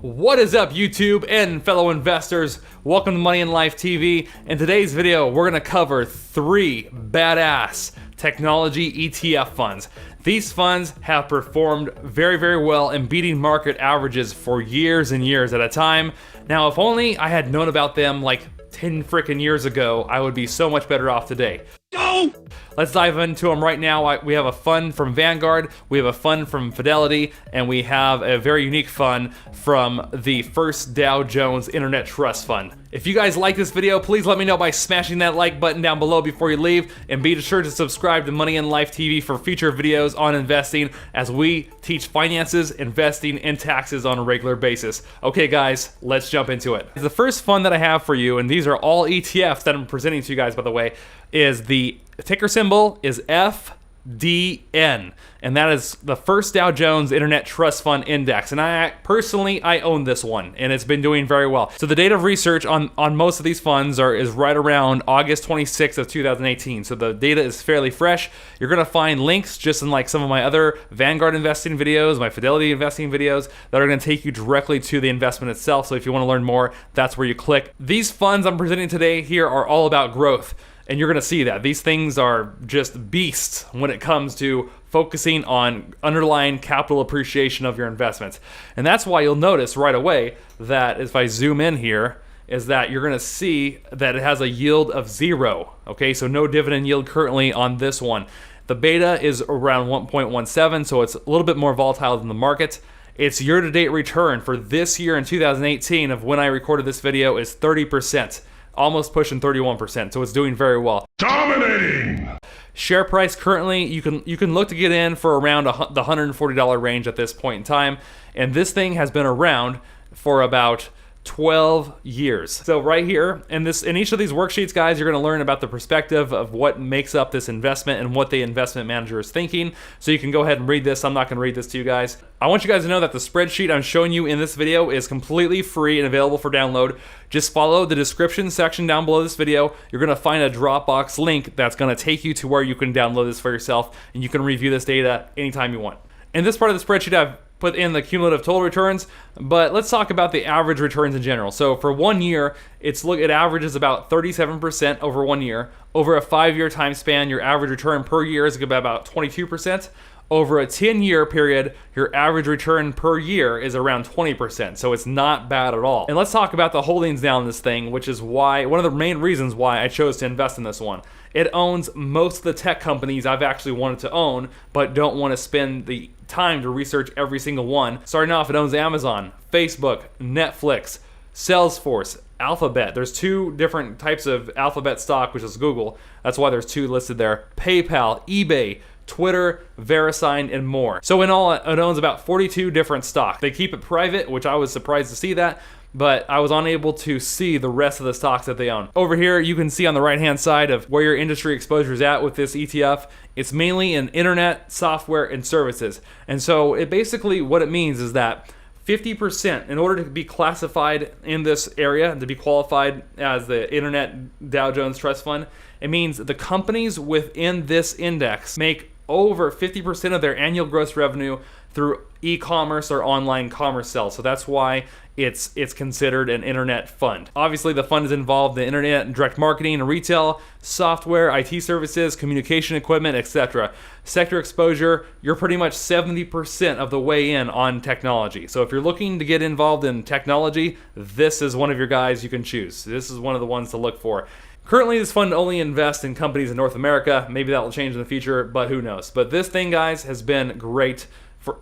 What is up, YouTube and fellow investors? Welcome to Money in Life TV. In today's video, we're gonna cover 3 badass technology ETF funds. These funds have performed very well in beating market averages for years and years at a time. Now, if only I had known about them like 10 freaking years ago, I would be so much better off today. Go! Let's dive into them right now. We have a fund from Vanguard, we have a fund from Fidelity, and we have a very unique fund from the First Dow Jones Internet Trust Fund. If you guys like this video, please let me know by smashing that like button down below before you leave, and be sure to subscribe to Money in Life TV for future videos on investing as we teach finances, investing, and taxes on a regular basis. Okay guys, let's jump into it. The first fund that I have for you, and these are all ETFs that I'm presenting to you guys, by the way, is the ticker symbol is FDN, and that is the First Dow Jones Internet Trust Fund Index. And I personally own this one, and it's been doing very well. So the date of research on most of these funds is right around August 26th of 2018. So the data is fairly fresh. You're gonna find links just in like some of my other Vanguard investing videos, my Fidelity investing videos, that are gonna take you directly to the investment itself. So if you wanna learn more, that's where you click. These funds I'm presenting today here are all about growth. And you're gonna see that these things are just beasts when it comes to focusing on underlying capital appreciation of your investments. And that's why you'll notice right away that if I zoom in here, is that you're gonna see that it has a yield of 0. Okay, so no dividend yield currently on this one. The beta is around 1.17, so it's a little bit more volatile than the market. Its year-to-date return for this year in 2018 of when I recorded this video is 30%. Almost pushing 31%, so it's doing very well. Dominating! Share price currently, you can look to get in for around the $140 range at this point in time, and this thing has been around for about 12 years. So right here, in each of these worksheets, guys, you're gonna learn about the perspective of what makes up this investment and what the investment manager is thinking. So you can go ahead and read this. I'm not gonna read this to you guys. I want you guys to know that the spreadsheet I'm showing you in this video is completely free and available for download. Just follow the description section down below this video. You're gonna find a Dropbox link that's gonna take you to where you can download this for yourself, and you can review this data anytime you want. In this part of the spreadsheet, I've put in the cumulative total returns, but let's talk about the average returns in general. So for 1 year, it averages about 37% over 1 year. Over a 5-year time span, your average return per year is about 22%. Over a 10-year period, your average return per year is around 20%, so it's not bad at all. And let's talk about the holdings down this thing, which is one of the main reasons why I chose to invest in this one. It owns most of the tech companies I've actually wanted to own, but don't want to spend the time to research every single one. Starting off, it owns Amazon, Facebook, Netflix, Salesforce, Alphabet. There's 2 different types of Alphabet stock, which is Google. That's why there's 2 listed there. PayPal, eBay, Twitter, VeriSign, and more. So in all, it owns about 42 different stocks. They keep it private, which I was surprised to see that, but I was unable to see the rest of the stocks that they own. Over here, you can see on the right-hand side of where your industry exposure is at with this ETF. It's mainly in internet, software, and services. And so it basically, what it means is that 50%, in order to be classified in this area, to be qualified as the Internet Dow Jones Trust Fund, it means the companies within this index make over 50% of their annual gross revenue through e-commerce or online commerce sales. So that's why it's considered an internet fund. Obviously, the fund is involved in internet and direct marketing and retail, software, IT services, communication equipment, etc. Sector exposure, you're pretty much 70% of the way in on technology. So if you're looking to get involved in technology, this is one of your guys you can choose. This is one of the ones to look for. Currently, this fund only invests in companies in North America. Maybe that will change in the future, but who knows. But this thing, guys, has been great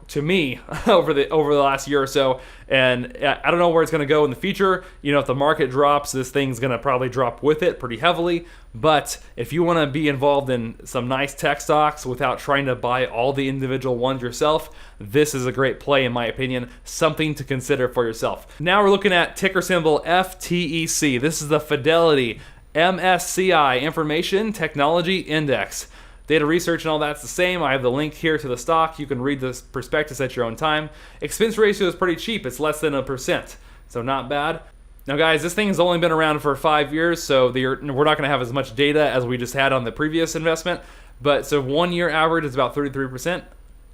to me over the last year or so, and I don't know where it's going to go in the future. You know, if the market drops, this thing's going to probably drop with it pretty heavily. But if you want to be involved in some nice tech stocks without trying to buy all the individual ones yourself, this is a great play, in my opinion. Something to consider for yourself. Now we're looking at ticker symbol FTEC. This is the Fidelity MSCI Information Technology Index. Data research and all that's the same. I have the link here to the stock. You can read the prospectus at your own time. Expense ratio is pretty cheap. It's less than 1%, so not bad. Now guys, this thing has only been around for 5 years, so we're not going to have as much data as we just had on the previous investment. But so 1 year average is about 33%.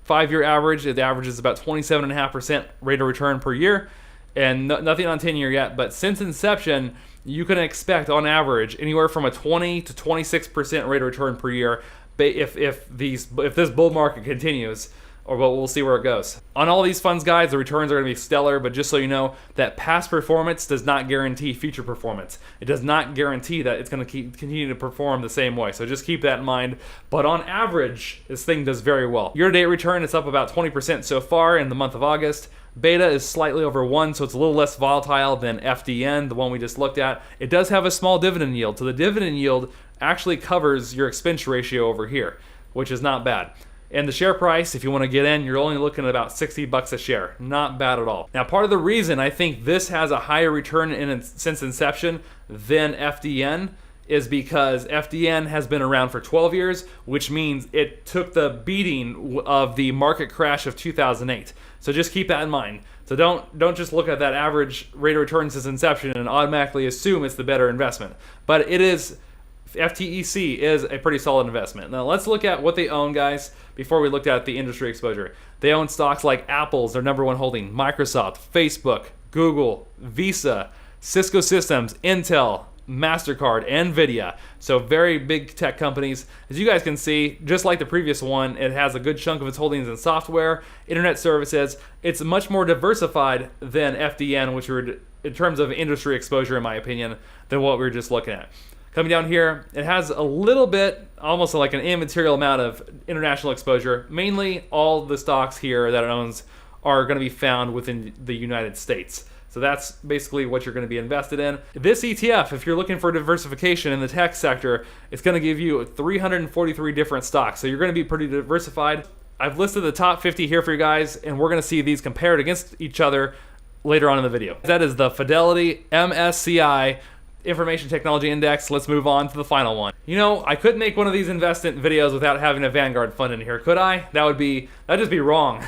5 year average, it averages about 27.5% rate of return per year. and nothing on 10-year yet, but since inception, you can expect on average anywhere from a 20 to 26% rate of return per year if this bull market continues, or we'll see where it goes. On all these funds, guys, the returns are going to be stellar, but just so you know, that past performance does not guarantee future performance. It does not guarantee that it's going to continue to perform the same way, so just keep that in mind. But on average, this thing does very well. Year-to-date return is up about 20% so far in the month of August. Beta is slightly over 1, so it's a little less volatile than FDN, the one we just looked at. It does have a small dividend yield, so the dividend yield actually covers your expense ratio over here, which is not bad. And the share price, if you want to get in, you're only looking at about $60 a share. Not bad at all. Now, part of the reason I think this has a higher return since inception than FDN is because FDN has been around for 12 years, which means it took the beating of the market crash of 2008. So just keep that in mind. So don't just look at that average rate of return since inception and automatically assume it's the better investment. But it is, FTEC is a pretty solid investment. Now let's look at what they own, guys, before we looked at the industry exposure. They own stocks like Apple's their number one holding, Microsoft, Facebook, Google, Visa, Cisco Systems, Intel, MasterCard, Nvidia. So very big tech companies. As you guys can see, just like the previous one, it has a good chunk of its holdings in software, internet services. It's much more diversified than FDN, which were in terms of industry exposure, in my opinion, than what we were just looking at. Coming down here, it has a little bit, almost like an immaterial amount of international exposure. Mainly all the stocks here that it owns are going to be found within the United States. So that's basically what you're going to be invested in. This ETF, if you're looking for diversification in the tech sector, it's going to give you 343 different stocks. So you're going to be pretty diversified. I've listed the top 50 here for you guys, and we're going to see these compared against each other later on in the video. That is the Fidelity MSCI Information Technology Index. Let's move on to the final one. You know, I couldn't make one of these investment videos without having a Vanguard fund in here, could I? That'd just be wrong.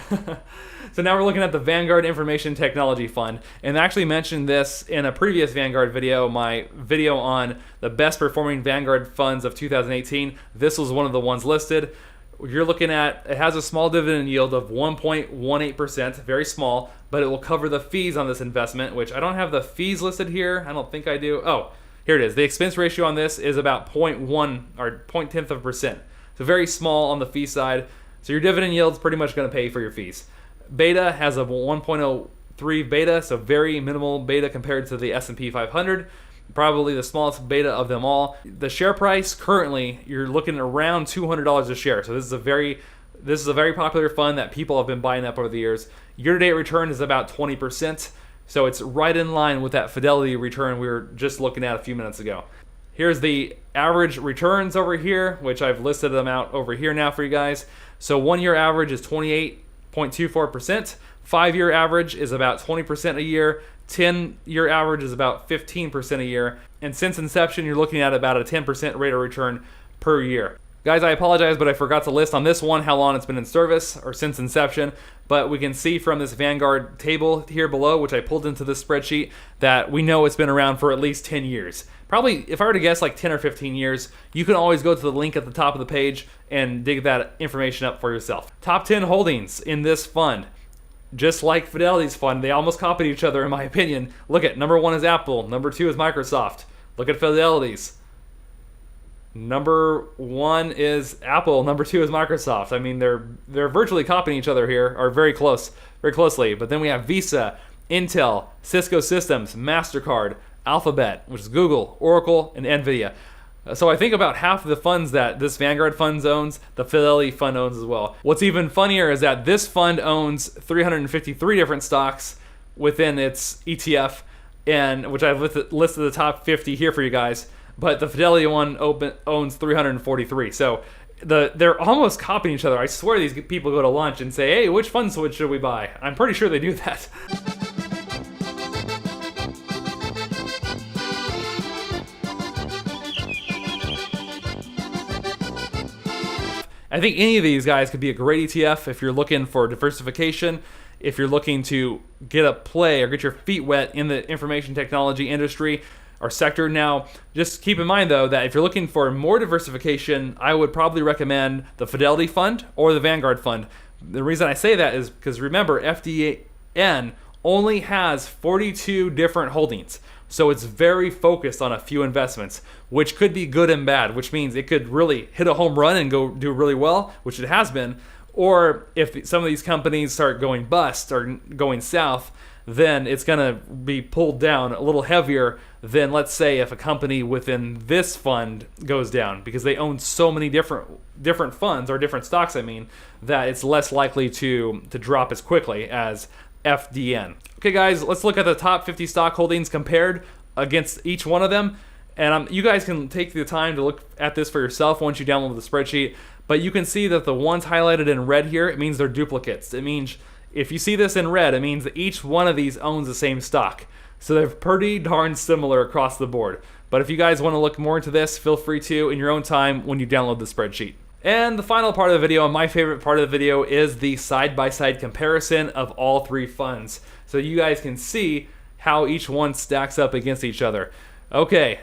So now we're looking at the Vanguard Information Technology Fund, and I actually mentioned this in a previous Vanguard video, my video on the best performing Vanguard funds of 2018. This was one of the ones listed. You're looking at, it has a small dividend yield of 1.18%, very small, but it will cover the fees on this investment, which I don't have the fees listed here. I don't think I do. Oh, here it is. The expense ratio on this is about 0.1 or 0.1%. So very small on the fee side. So your dividend yield is pretty much going to pay for your fees. Beta has a 1.03 beta, so very minimal beta compared to the S&P 500. Probably the smallest beta of them all. The share price currently, you're looking at around $200 a share. So this is a very popular fund that people have been buying up over the years. Year-to-date return is about 20%. So it's right in line with that Fidelity return we were just looking at a few minutes ago. Here's the average returns over here, which I've listed them out over here now for you guys. So 1 year average is 28.24%. 5-year average is about 20% a year. 10-year average is about 15% a year. And since inception, you're looking at about a 10% rate of return per year. Guys, I apologize, but I forgot to list on this one how long it's been in service or since inception. But we can see from this Vanguard table here below, which I pulled into this spreadsheet, that we know it's been around for at least 10 years. Probably, if I were to guess, like 10 or 15 years. You can always go to the link at the top of the page and dig that information up for yourself. Top 10 holdings in this fund. Just like Fidelity's fund, they almost copied each other in my opinion. Look at number 1 is Apple, number 2 is Microsoft. Look at Fidelity's. Number 1 is Apple, number 2 is Microsoft. I mean, they're virtually copying each other here, or very closely. But then we have Visa, Intel, Cisco Systems, MasterCard, Alphabet, which is Google, Oracle, and Nvidia. So I think about half of the funds that this Vanguard fund owns, the Fidelity fund owns as well. What's even funnier is that this fund owns 353 different stocks within its ETF, and which I've listed the top 50 here for you guys. But the Fidelity one owns 343. So they're almost copying each other. I swear these people go to lunch and say, "Hey, which fund switch should we buy?" I'm pretty sure they do that. I think any of these guys could be a great ETF if you're looking for diversification, if you're looking to get a play or get your feet wet in the information technology industry or sector. Now, just keep in mind though that if you're looking for more diversification, I would probably recommend the Fidelity fund or the Vanguard fund. The reason I say that is because remember, FDN only has 42 different holdings. So it's very focused on a few investments, which could be good and bad, which means it could really hit a home run and go do really well, which it has been. Or if some of these companies start going bust or going south, then it's going to be pulled down a little heavier than, let's say, if a company within this fund goes down, because they own so many different funds, or different stocks, I mean, that it's less likely to drop as quickly as FDN. Okay, guys, let's look at the top 50 stock holdings compared against each one of them. And you guys can take the time to look at this for yourself once you download the spreadsheet. But you can see that the ones highlighted in red here, it means they're duplicates. It means if you see this in red, it means that each one of these owns the same stock. So they're pretty darn similar across the board. But if you guys want to look more into this, feel free to in your own time when you download the spreadsheet. And the final part of the video, and my favorite part of the video, is the side-by-side comparison of all three funds. So you guys can see how each one stacks up against each other. Okay,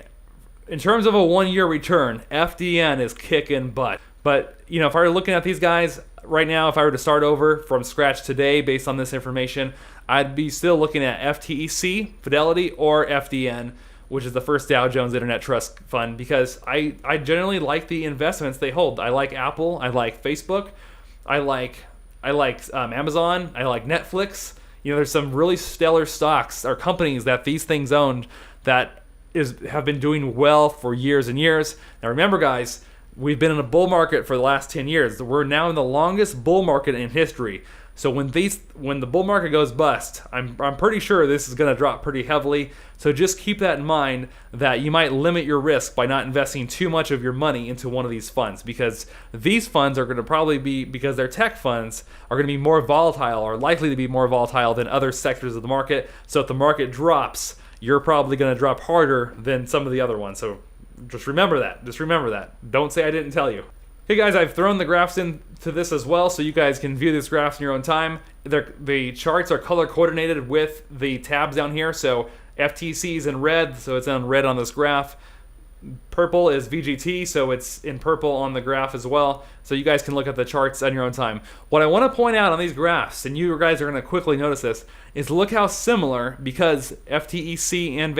in terms of a one-year return, FDN is kicking butt. But, you know, if I were looking at these guys right now, if I were to start over from scratch today based on this information, I'd be still looking at FTEC, Fidelity, or FDN, which is the First Dow Jones Internet Trust Fund, because I generally like the investments they hold. I like Apple, I like Facebook, I like Amazon, I like Netflix. You know, there's some really stellar stocks or companies that these things owned that have been doing well for years and years. Now remember, guys, we've been in a bull market for the last 10 years. We're now in the longest bull market in history. So when the bull market goes bust, I'm pretty sure this is going to drop pretty heavily. So just keep that in mind, that you might limit your risk by not investing too much of your money into one of these funds, because these funds are going to probably be, because they're tech funds, are going to be more volatile, or likely to be more volatile than other sectors of the market. So if the market drops, you're probably going to drop harder than some of the other ones. So just remember that. Just remember that. Don't say I didn't tell you. Hey guys, I've thrown the graphs into this as well, so you guys can view these graphs in your own time. The charts are color coordinated with the tabs down here. So FTC is in red, so it's in red on this graph. Purple is VGT, so it's in purple on the graph as well. So you guys can look at the charts on your own time. What I want to point out on these graphs, and you guys are going to quickly notice this, is look how similar, because FTEC and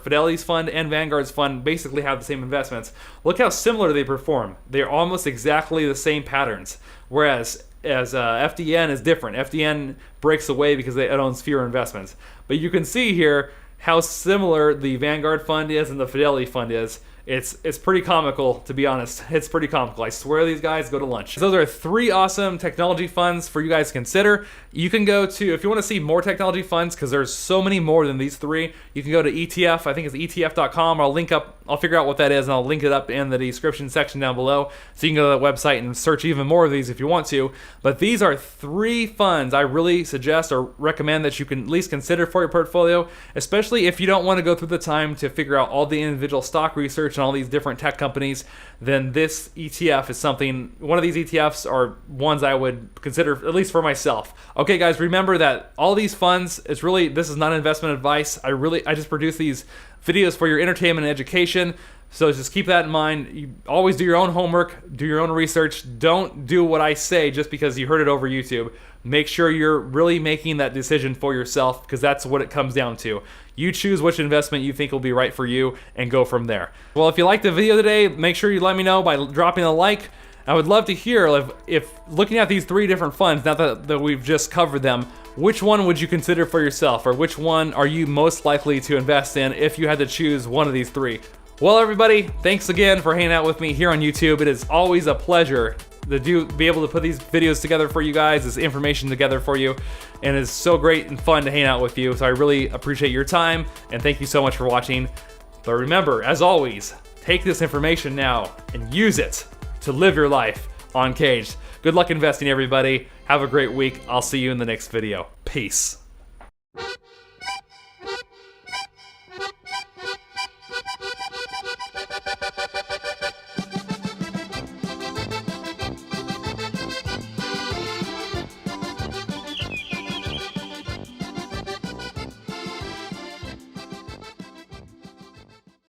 Fidelity's fund and Vanguard's fund basically have the same investments. Look how similar they perform. They're almost exactly the same patterns. Whereas FDN is different. FDN breaks away because it owns fewer investments. But you can see here how similar the Vanguard fund is and the Fidelity fund is. It's pretty comical, to be honest. It's pretty comical. I swear these guys go to lunch. Those are three awesome technology funds for you guys to consider. You can go to, if you want to see more technology funds, because there's so many more than these three, you can go to ETF. I think it's etf.com. I'll figure out what that is, and I'll link it up in the description section down below. So you can go to that website and search even more of these if you want to. But these are three funds I really suggest or recommend that you can at least consider for your portfolio, especially if you don't want to go through the time to figure out all the individual stock research and all these different tech companies. Then this ETF is something, one of these ETFs are ones I would consider, at least for myself. Okay guys, remember that all these funds, this is not investment advice. I just produce these videos for your entertainment and education. So just keep that in mind. You always do your own homework, do your own research. Don't do what I say just because you heard it over YouTube. Make sure you're really making that decision for yourself, because that's what it comes down to. You choose which investment you think will be right for you and go from there. Well, if you liked the video today, make sure you let me know by dropping a like. I would love to hear if looking at these three different funds, now that we've just covered them, which one would you consider for yourself, or which one are you most likely to invest in if you had to choose one of these three? Well, everybody, thanks again for hanging out with me here on YouTube. It is always a pleasure to be able to put these videos together for you guys, this information together for you, and it's so great and fun to hang out with you. So I really appreciate your time, and thank you so much for watching. But remember, as always, take this information now and use it to live your life uncaged. Good luck investing, everybody. Have a great week. I'll see you in the next video. Peace.